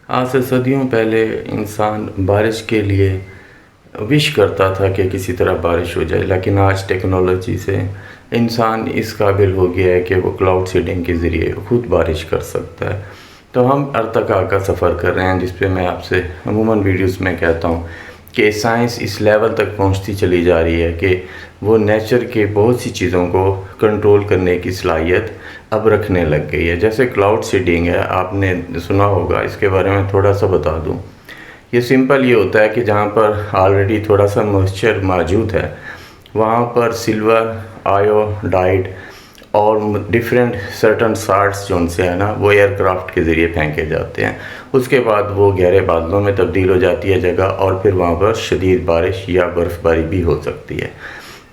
आज से सदियों पहले इंसान बारिश के लिए विश करता था कि किसी तरह बारिश हो जाए, लेकिन आज टेक्नोलॉजी से इंसान इस काबिल हो गया है कि वो क्लाउड सीडिंग के ज़रिए खुद बारिश कर सकता है। तो हम अर्तका का सफ़र कर रहे हैं, जिस पे मैं आपसे अमूमन वीडियोस में कहता हूँ कि साइंस इस लेवल तक पहुँचती चली जा रही है कि वो नेचर के बहुत सी चीज़ों को कंट्रोल करने की सलाहियत अब रखने लग गई है। जैसे क्लाउड सीडिंग है, आपने सुना होगा, इसके बारे में थोड़ा सा बता दूँ। ये सिंपल ये होता है कि जहाँ पर ऑलरेडी थोड़ा सा मॉइस्चर मौजूद है, वहाँ पर सिल्वर आयोडाइड और डिफरेंट सर्टन साल्ट्स जो उनसे है ना, वो एयरक्राफ्ट के ज़रिए फेंके जाते हैं। उसके बाद वो गहरे बादलों में तब्दील हो जाती है जगह, और फिर वहाँ पर शदीद बारिश या बर्फ़बारी भी हो सकती है।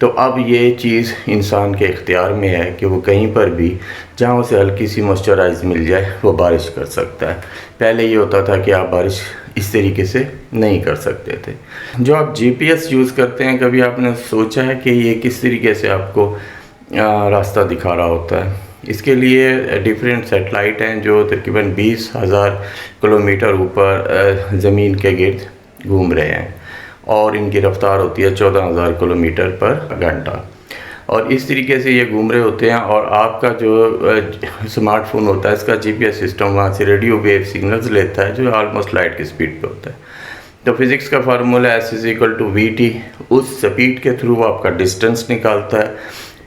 तो अब ये चीज़ इंसान के इख्तियार में है कि वो कहीं पर भी जहाँ उसे हल्की सी मॉइस्चराइज मिल जाए वो बारिश कर सकता है। पहले ये होता था कि आप बारिश इस तरीके से नहीं कर सकते थे। जो आप जीपीएस यूज़ करते हैं, कभी आपने सोचा है कि ये किस तरीके से आपको रास्ता दिखा रहा होता है? इसके लिए डिफरेंट सैटेलाइट हैं जो तकरीबन 20,000 किलोमीटर ऊपर ज़मीन के गिर्द घूम रहे हैं, और इनकी रफ़्तार होती है 14,000 किलोमीटर पर घंटा। और इस तरीके से ये घूम रहे होते हैं, और आपका जो स्मार्टफोन होता है, इसका जीपीएस सिस्टम वहाँ से रेडियो वेव सिग्नल्स लेता है जो ऑलमोस्ट लाइट की स्पीड पे होता है। तो फिज़िक्स का फार्मूला S=VT। उस स्पीड के थ्रू वो आपका डिस्टेंस निकालता है,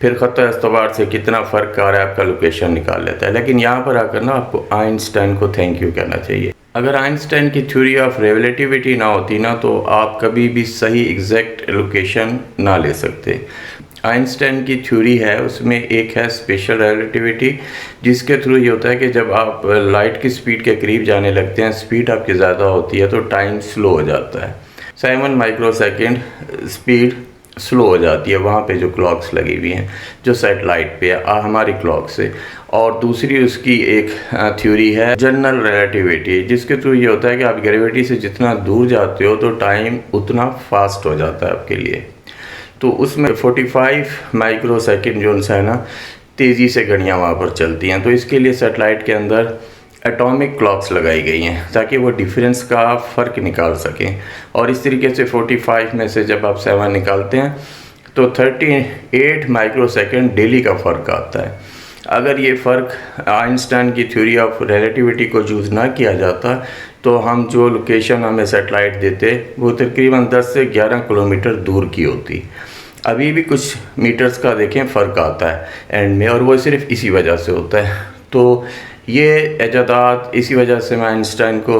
फिर ख़त एतबार से कितना फ़र्क आ रहा है आपका लोकेशन निकाल लेता है। लेकिन यहाँ पर आकर ना आपको आइंस्टाइन को थैंक यू कहना चाहिए। अगर आइंस्टाइन की थ्योरी ऑफ रिलेटिविटी ना होती ना, तो आप कभी भी सही एग्जैक्ट लोकेशन ना ले सकते। आइंस्टाइन की थ्योरी है, उसमें एक है स्पेशल रिलेटिविटी, जिसके थ्रू ये होता है कि जब आप लाइट की स्पीड के करीब जाने लगते हैं, स्पीड आपकी ज़्यादा होती है तो टाइम स्लो हो जाता है। 7 माइक्रोसेकंड स्पीड स्लो हो जाती है वहाँ पे जो क्लॉक्स लगी हुई हैं, जो सेटेलाइट पे है हमारी क्लॉक से। और दूसरी उसकी एक थ्योरी है जनरल रिलेटिविटी, जिसके थ्रू ये होता है कि आप ग्रेविटी से जितना दूर जाते हो तो टाइम उतना फास्ट हो जाता है आपके लिए। तो उसमें 45 माइक्रोसेकंड जो है ना, तेज़ी से घड़ियाँ वहाँ पर चलती हैं। तो इसके लिए सेटेलाइट के अंदर एटॉमिक क्लॉक्स लगाई गई हैं ताकि वो डिफरेंस का फ़र्क निकाल सकें। और इस तरीके से 45 में से जब आप 7 निकालते हैं तो 38 माइक्रोसेकंड डेली का फ़र्क आता है। अगर ये फ़र्क आइंस्टाइन की थ्योरी ऑफ रिलेटिविटी को यूज़ ना किया जाता, तो हम जो लोकेशन हमें सेटेलाइट देते वो तकरीबन 10 से 11 किलोमीटर दूर की होती। अभी भी कुछ मीटर्स का देखें फ़र्क आता है एंड में, और वो सिर्फ इसी वजह से होता है। तो ये इजादात, इसी वजह से मैं आइंस्टाइन को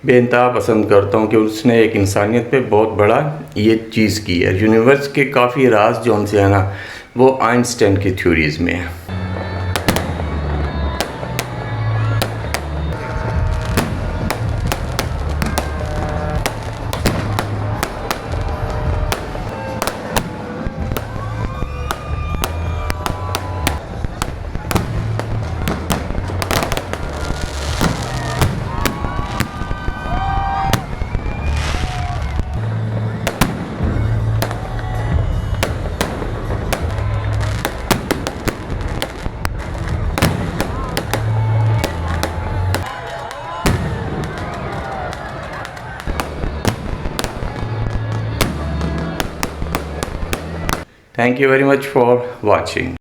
बेइंतहा पसंद करता हूँ कि उसने एक इंसानियत पे बहुत बड़ा ये चीज़ की है। यूनिवर्स के काफ़ी राज जो उनसे है ना, वो आइंस्टाइन की थ्योरीज़ में है। Thank you very much for watching.